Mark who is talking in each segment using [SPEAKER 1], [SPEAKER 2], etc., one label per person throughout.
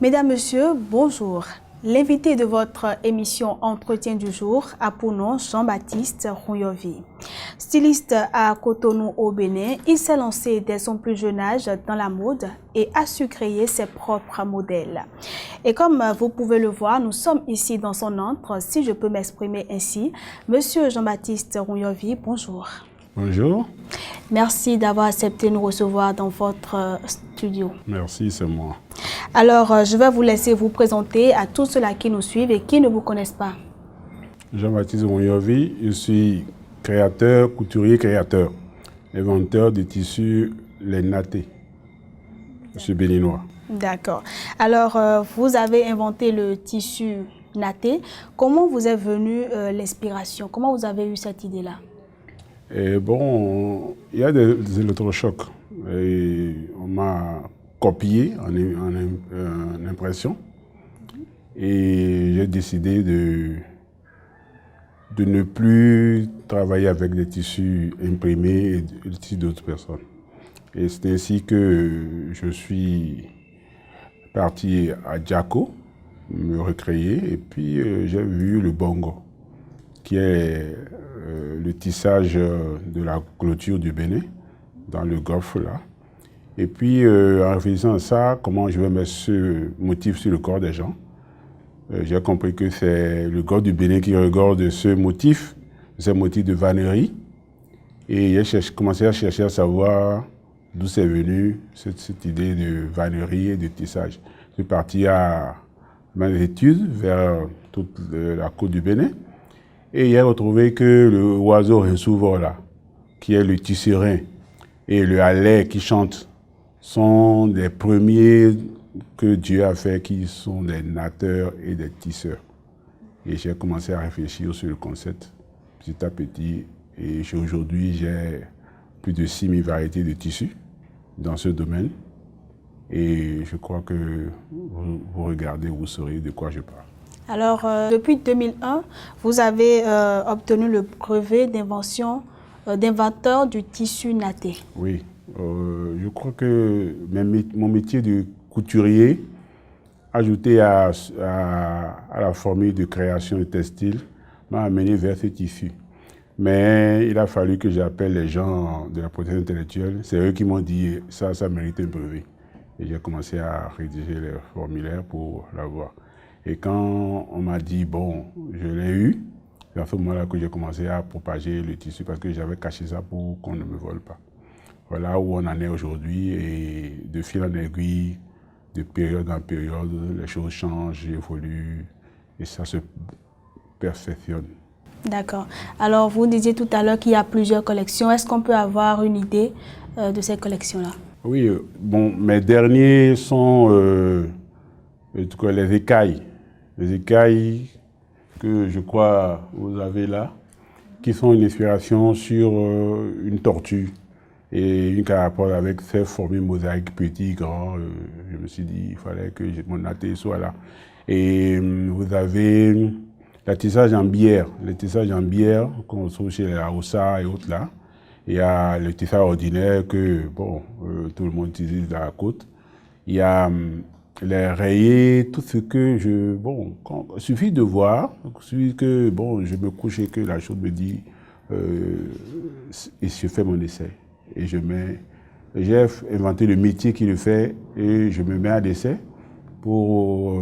[SPEAKER 1] Mesdames, Messieurs, bonjour. L'invité de votre émission Entretien du jour a pour nom Jean-Baptiste Ronyovi. Styliste à Cotonou au Bénin, il s'est lancé dès son plus jeune âge dans la mode et a su créer ses propres modèles. Et comme vous pouvez le voir, nous sommes ici dans son antre, si je peux m'exprimer ainsi. Monsieur Jean-Baptiste Ronyovi, bonjour.
[SPEAKER 2] Bonjour.
[SPEAKER 1] Merci d'avoir accepté de nous recevoir dans votre studio.
[SPEAKER 2] Merci, c'est moi.
[SPEAKER 1] Alors, je vais vous laisser vous présenter à tous ceux-là qui nous suivent et qui ne vous connaissent pas.
[SPEAKER 2] Jean-Baptiste Ronyovi, je suis créateur, couturier créateur, inventeur de tissus les nattés. Je suis béninois.
[SPEAKER 1] D'accord. Alors, vous avez inventé le tissu natté. Comment vous est venue l'inspiration? Comment vous avez eu cette idée-là?
[SPEAKER 2] Bon, il y a des électrochocs. Et on m'a copié en impression. Et j'ai décidé de ne plus travailler avec des tissus imprimés et des tissus d'autres personnes. Et c'est ainsi que je suis parti à Djako, me recréer, et puis j'ai vu le bongo, qui est le tissage de la clôture du Bénin, dans le golfe là. Et puis en réfléchissant à ça, comment je vais mettre ce motif sur le corps des gens, j'ai compris que c'est le golfe du Bénin qui regorge de ce motif de vannerie. Et j'ai commencé à chercher à savoir d'où c'est venu cette idée de vannerie et de tissage. Je suis parti à mes études vers toute la côte du Bénin. Et j'ai retrouvé que le oiseau rinsouvre là, qui est le tisserin, et le halet qui chante, sont des premiers que Dieu a fait, qui sont des natteurs et des tisseurs. Et j'ai commencé à réfléchir sur le concept petit à petit. Et aujourd'hui, j'ai plus de 6000 variétés de tissus dans ce domaine. Et je crois que vous regardez, vous saurez de quoi je parle.
[SPEAKER 1] Alors, depuis 2001, vous avez obtenu le brevet d'invention, d'inventeur du tissu natté.
[SPEAKER 2] Oui, je crois que mon métier de couturier, ajouté à la formule de création de textile, m'a amené vers ce tissu. Mais il a fallu que j'appelle les gens de la protection intellectuelle. C'est eux qui m'ont dit ça mérite un brevet. Et j'ai commencé à rédiger les formulaires pour l'avoir. Et quand on m'a dit, bon, je l'ai eu, c'est à ce moment-là que j'ai commencé à propager le tissu parce que j'avais caché ça pour qu'on ne me vole pas. Voilà où on en est aujourd'hui et de fil en aiguille, de période en période, les choses changent, évoluent et ça se perfectionne.
[SPEAKER 1] D'accord. Alors, vous disiez tout à l'heure qu'il y a plusieurs collections. Est-ce qu'on peut avoir une idée de ces collections-là?
[SPEAKER 2] Oui, bon, mes derniers sont les écailles. Les écailles que je crois vous avez là, qui sont une inspiration sur une tortue et une carapole avec ces formules mosaïques, petits, grands. Je me suis dit, il fallait que mon natté soit là. Et vous avez le tissage en bière. Le tissage en bière qu'on trouve chez les Haoussa et autres là. Il y a le tissage ordinaire que bon, tout le monde utilise dans la côte. Il y a les rayés, tout ce que bon, il suffit de voir, il suffit que bon, je me couche et que la chose me dit, et je fais mon essai. Et j'ai inventé le métier qui le fait et je me mets à l'essai pour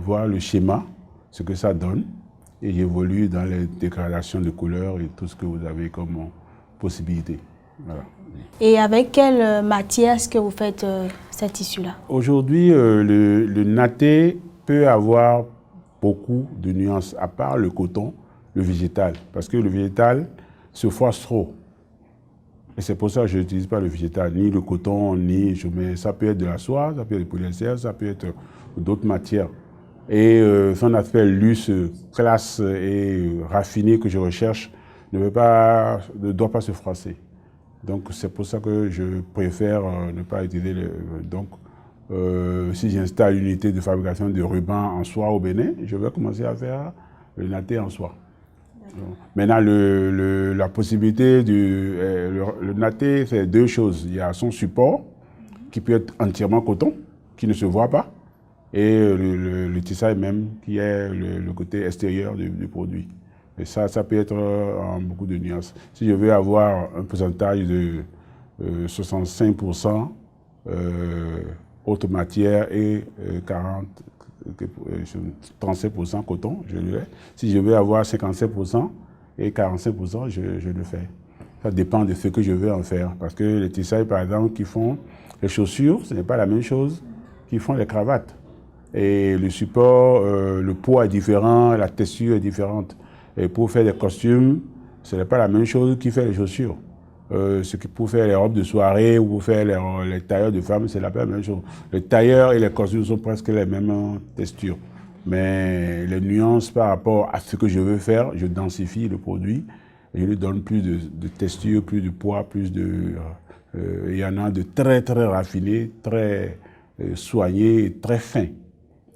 [SPEAKER 2] voir le schéma, ce que ça donne. Et j'évolue dans les dégradations de couleurs et tout ce que vous avez comme possibilité. Voilà.
[SPEAKER 1] Et avec quelle matière est-ce que vous faites ces tissus-là? Aujourd'hui,
[SPEAKER 2] le natté peut avoir beaucoup de nuances, à part le coton, le végétal. Parce que le végétal se froisse trop. Et c'est pour ça que je n'utilise pas le végétal, ni le coton, ça peut être de la soie, ça peut être du polyester, ça peut être d'autres matières. Et son aspect luxe, classe et raffiné que je recherche ne doit pas se froisser. Donc c'est pour ça que je préfère ne pas utiliser si j'installe une unité de fabrication de rubans en soie au Bénin, je vais commencer à faire le natté en soie. Maintenant, la possibilité le natté, c'est deux choses. Il y a son support, qui peut être entièrement coton, qui ne se voit pas. et le tissage même, qui est le côté extérieur du produit. Et ça peut être en beaucoup de nuances. Si je veux avoir un pourcentage de 65% haute matière et 37% coton, je le fais. Si je veux avoir 57% et 45%, je le fais. Ça dépend de ce que je veux en faire. Parce que les tissailles, par exemple, qui font les chaussures, ce n'est pas la même chose qu'ils font les cravates. Et le support, le poids est différent, la texture est différente. Et pour faire des costumes, ce n'est pas la même chose qui fait les chaussures. Pour faire les robes de soirée ou pour faire les tailleurs de femmes, c'est la même chose. Les tailleurs et les costumes sont presque les mêmes textures. Mais les nuances par rapport à ce que je veux faire, je densifie le produit. Et je lui donne plus de texture, plus de poids, plus de... il y en a de très très raffinés, très soignés, très fins.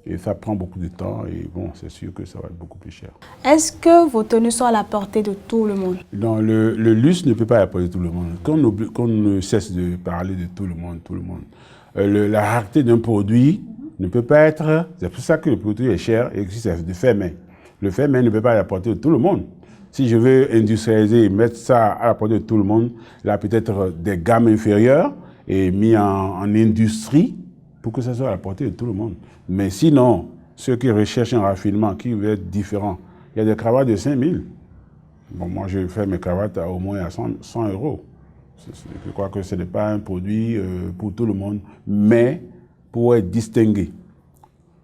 [SPEAKER 2] Et ça prend beaucoup de temps et bon, c'est sûr que ça va être beaucoup plus cher.
[SPEAKER 1] Est-ce que vos tenues sont à la portée de tout le monde?
[SPEAKER 2] Non, le luxe ne peut pas apporter tout le monde. Qu'on ne cesse de parler de tout le monde. La rareté d'un produit ne peut pas être... C'est pour ça que le produit est cher et que c'est de fait main. Le fait main ne peut pas apporter de tout le monde. Si je veux industrialiser et mettre ça à la portée de tout le monde, là peut-être des gammes inférieures et mis en industrie pour que ça soit à la portée de tout le monde. Mais sinon, ceux qui recherchent un raffinement qui veut être différent, il y a des cravates de 5 000. Bon, moi, je fais mes cravates au moins à 100 €. Je crois que ce n'est pas un produit pour tout le monde, mais pour être distingué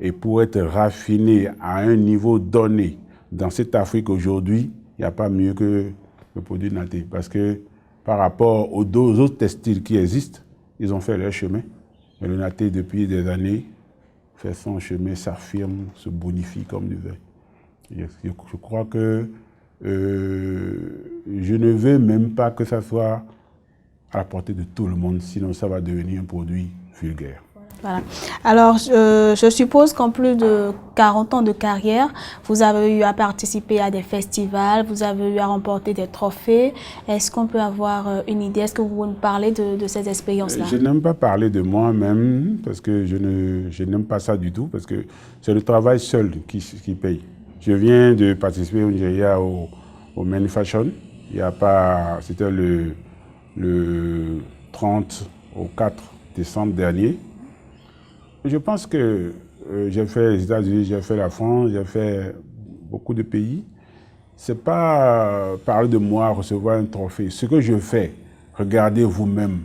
[SPEAKER 2] et pour être raffiné à un niveau donné dans cette Afrique aujourd'hui, il n'y a pas mieux que le produit Naté. Parce que par rapport aux autres textiles qui existent, ils ont fait leur chemin. Mais le Naté, depuis des années, fait son chemin, s'affirme, se bonifie comme du vin. Je crois que je ne veux même pas que ça soit à la portée de tout le monde, sinon ça va devenir un produit vulgaire.
[SPEAKER 1] Voilà. Alors, je suppose qu'en plus de 40 ans de carrière, vous avez eu à participer à des festivals, vous avez eu à remporter des trophées. Est-ce qu'on peut avoir une idée? Est-ce que vous pouvez nous parler de ces expériences-là?
[SPEAKER 2] Je n'aime pas parler de moi-même, parce que je n'aime pas ça du tout, parce que c'est le travail seul qui paye. Je viens de participer au Nigeria au Mani Fashion. Il y a pas, c'était le 30 au 4 décembre dernier. Je pense que j'ai fait les États-Unis, j'ai fait la France, j'ai fait beaucoup de pays. Ce n'est pas parler de moi, recevoir un trophée. Ce que je fais, regardez vous-même.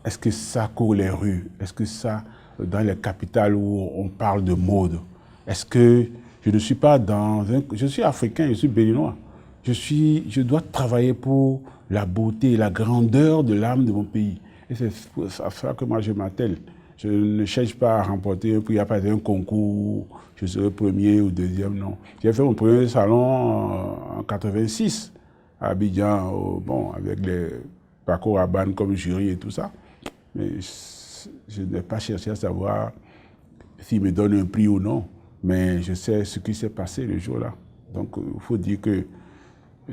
[SPEAKER 2] Est-ce que ça court les rues? Est-ce que ça, dans les capitales où on parle de mode? Est-ce que je ne suis pas dans un... Je suis africain, je suis béninois. Je dois travailler pour la beauté et la grandeur de l'âme de mon pays. Et c'est à ça que moi je m'attelle. Je ne cherche pas à remporter un prix, il n'y a pas un concours, je serai premier ou deuxième, non. J'ai fait mon premier salon en 86 à Abidjan, bon, avec les parcours à Ban comme jury et tout ça. Mais je n'ai pas cherché à savoir s'ils me donnent un prix ou non. Mais je sais ce qui s'est passé le jour-là. Donc il faut dire que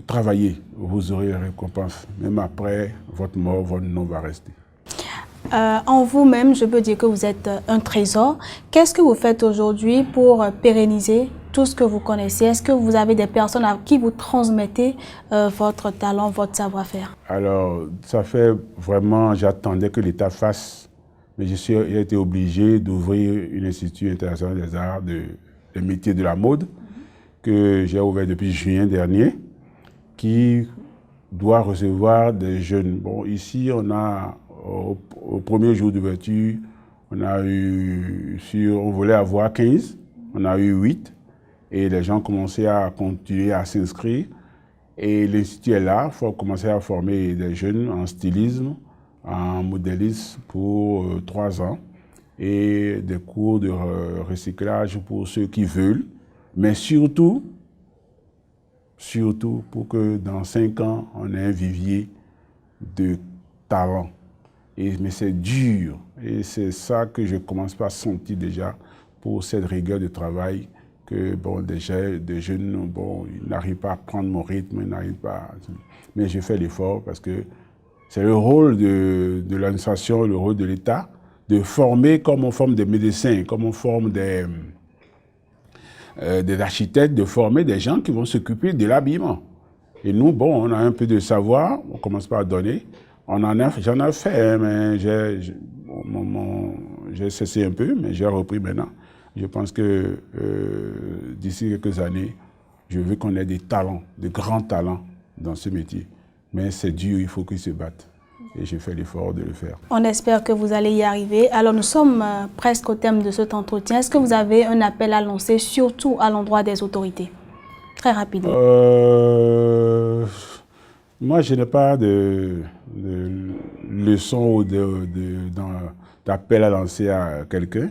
[SPEAKER 2] travaillez, vous aurez la récompense. Même après votre mort, votre nom va rester.
[SPEAKER 1] En vous-même, je peux dire que vous êtes un trésor. Qu'est-ce que vous faites aujourd'hui pour pérenniser tout ce que vous connaissez? Est-ce que vous avez des personnes à qui vous transmettez votre talent, votre savoir-faire? Alors,
[SPEAKER 2] ça fait vraiment, j'attendais que l'État fasse, mais j'ai été obligé d'ouvrir une institut international des arts, des métiers de la mode, que j'ai ouvert depuis juin dernier, qui doit recevoir des jeunes. Bon, ici, on a... Au premier jour d'ouverture, on voulait avoir 15, on a eu 8 et les gens commençaient à continuer à s'inscrire. Et l'institut est là, il faut commencer à former des jeunes en stylisme, en modélisme pour 3 ans et des cours de recyclage pour ceux qui veulent, mais surtout pour que dans 5 ans, on ait un vivier de talent. Mais c'est dur et c'est ça que je commence à sentir déjà pour cette rigueur de travail que bon, des jeunes, bon, ils n'arrivent pas à prendre mon rythme, ils n'arrivent pas. Mais je fais l'effort parce que c'est le rôle de l'administration, le rôle de l'État de former comme on forme des médecins, comme on forme des architectes, de former des gens qui vont s'occuper de l'habillement. Et nous, bon, on a un peu de savoir, on commence par donner. J'en ai fait, hein, mais j'ai cessé un peu, mais j'ai repris maintenant. Je pense que d'ici quelques années, je veux qu'on ait des talents, de grands talents dans ce métier. Mais c'est dur, il faut qu'ils se battent. Et j'ai fait l'effort de le faire.
[SPEAKER 1] On espère que vous allez y arriver. Alors nous sommes presque au terme de cet entretien. Est-ce que vous avez un appel à lancer, surtout à l'endroit des autorités? Très rapidement.
[SPEAKER 2] Moi, je n'ai pas de leçon ou d'appel à lancer à quelqu'un.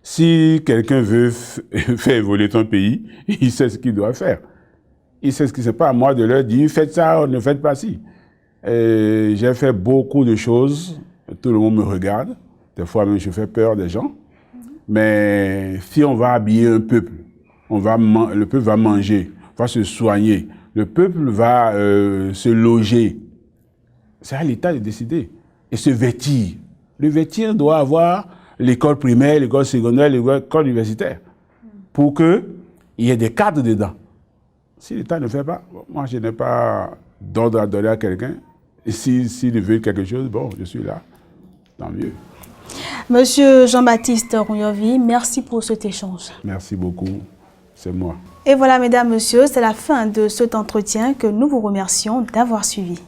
[SPEAKER 2] Si quelqu'un veut faire évoluer ton pays, il sait ce qu'il doit faire. Il sait ce qui se passe. À moi de leur dire, faites ça, ne faites pas ci. J'ai fait beaucoup de choses. Tout le monde me regarde. Des fois même, je fais peur des gens. Mais si on va habiller un peuple, le peuple va manger, va se soigner, le peuple va se loger. C'est à l'État de décider. Et se vêtir. Le vêtir doit avoir l'école primaire, l'école secondaire, l'école universitaire. Pour qu'il y ait des cadres dedans. Si l'État ne fait pas, moi je n'ai pas d'ordre à donner à quelqu'un. Et s'il veut quelque chose, bon, je suis là. Tant mieux.
[SPEAKER 1] Monsieur Jean-Baptiste Rouyovi, merci pour cet échange.
[SPEAKER 2] Merci beaucoup. C'est moi.
[SPEAKER 1] Et voilà, mesdames, messieurs, c'est la fin de cet entretien que nous vous remercions d'avoir suivi.